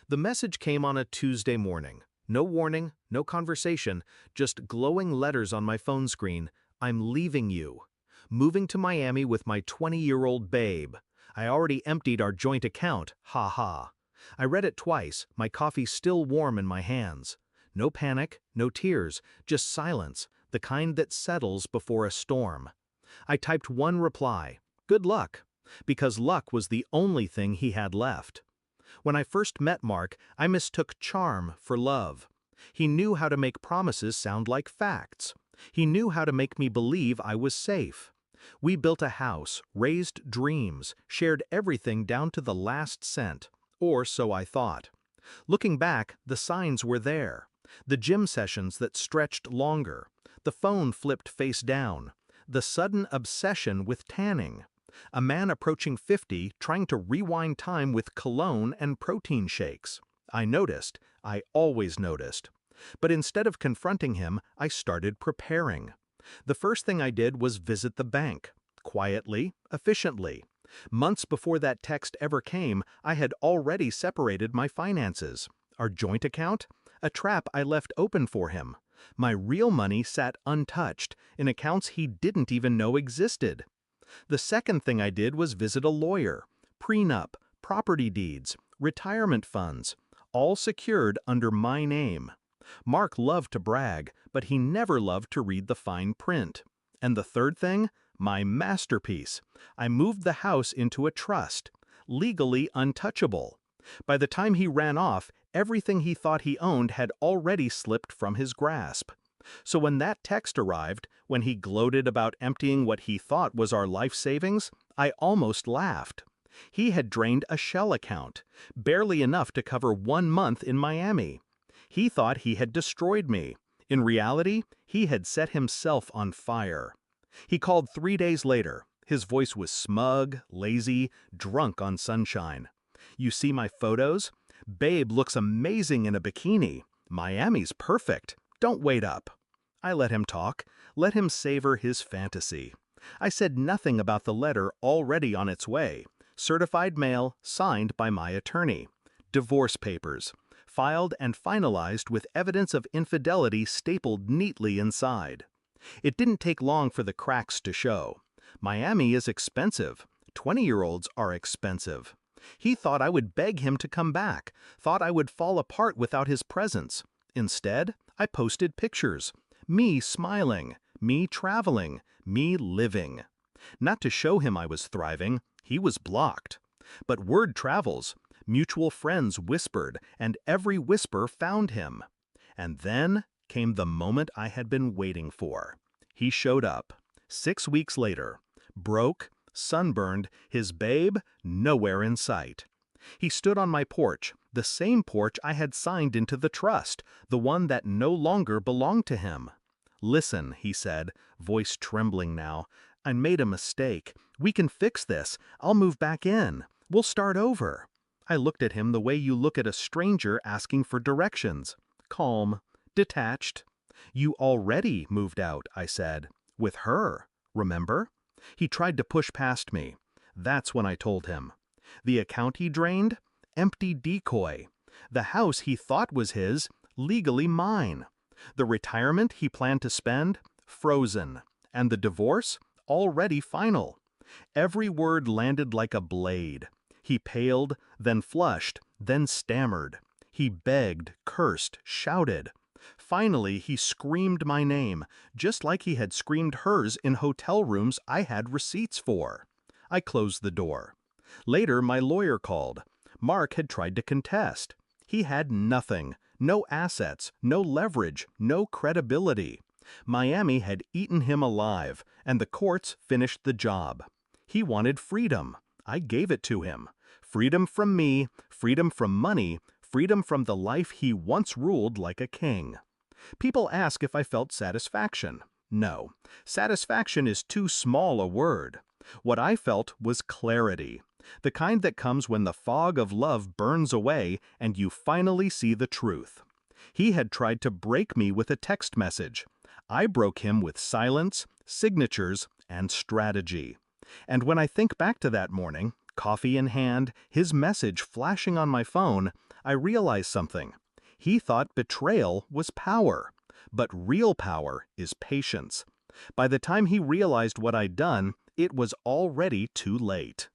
The message came on a Tuesday morning. No warning, no conversation, just glowing letters on my phone screen. I'm leaving you. Moving to Miami with my 20-year-old babe. I already emptied our joint account, ha ha. I read it twice, my coffee still warm in my hands. No panic, no tears, just silence, the kind that settles before a storm. I typed one reply, good luck, because luck was the only thing he had left. When I first met Mark, I mistook charm for love. He knew how to make promises sound like facts. He knew how to make me believe I was safe. We built a house, raised dreams, shared everything down to the last cent, or so I thought. Looking back, the signs were there. The gym sessions that stretched longer, the phone flipped face down, the sudden obsession with tanning. A man approaching 50 trying to rewind time with cologne and protein shakes. I noticed. I always noticed. But instead of confronting him, I started preparing. The first thing I did was visit the bank. Quietly, efficiently. Months before that text ever came, I had already separated my finances. Our joint account? A trap I left open for him. My real money sat untouched, in accounts he didn't even know existed. The second thing I did was visit a lawyer. Prenup, property deeds, retirement funds, all secured under my name. Mark loved to brag, but he never loved to read the fine print. And the third thing? My masterpiece. I moved the house into a trust, legally untouchable. By the time he ran off, everything he thought he owned had already slipped from his grasp. So when that text arrived, when he gloated about emptying what he thought was our life savings, I almost laughed. He had drained a shell account, barely enough to cover 1 month in Miami. He thought he had destroyed me. In reality, he had set himself on fire. He called 3 days later. His voice was smug, lazy, drunk on sunshine. You see my photos? Babe looks amazing in a bikini. Miami's perfect. Don't wait up. I let him talk, let him savor his fantasy. I said nothing about the letter already on its way. Certified mail, signed by my attorney. Divorce papers. Filed and finalized with evidence of infidelity stapled neatly inside. It didn't take long for the cracks to show. Miami is expensive. 20-year-olds are expensive. He thought I would beg him to come back, thought I would fall apart without his presence. Instead, I posted pictures. Me smiling, me traveling, me living. Not to show him I was thriving, he was blocked. But word travels. Mutual friends whispered, and every whisper found him. And then came the moment I had been waiting for. He showed up. 6 weeks later. Broke, sunburned, his babe nowhere in sight. He stood on my porch, the same porch I had signed into the trust, the one that no longer belonged to him. Listen, he said, voice trembling now. I made a mistake. We can fix this. I'll move back in. We'll start over. I looked at him the way you look at a stranger asking for directions. Calm, detached. You already moved out, I said. With her, remember? He tried to push past me. That's when I told him. The account he drained? Empty decoy. The house he thought was his? Legally mine. The retirement he planned to spend? Frozen. And the divorce? Already final. Every word landed like a blade. He paled, then flushed, then stammered. He begged, cursed, shouted. Finally, he screamed my name, just like he had screamed hers in hotel rooms I had receipts for. I closed the door. Later, my lawyer called. Mark had tried to contest. He had nothing, no assets, no leverage, no credibility. Miami had eaten him alive, and the courts finished the job. He wanted freedom. I gave it to him. Freedom from me, freedom from money, freedom from the life he once ruled like a king. People ask if I felt satisfaction. No, satisfaction is too small a word. What I felt was clarity, the kind that comes when the fog of love burns away and you finally see the truth. He had tried to break me with a text message. I broke him with silence, signatures, and strategy. And when I think back to that morning, coffee in hand, his message flashing on my phone, I realized something. He thought betrayal was power, but real power is patience. By the time he realized what I'd done, it was already too late.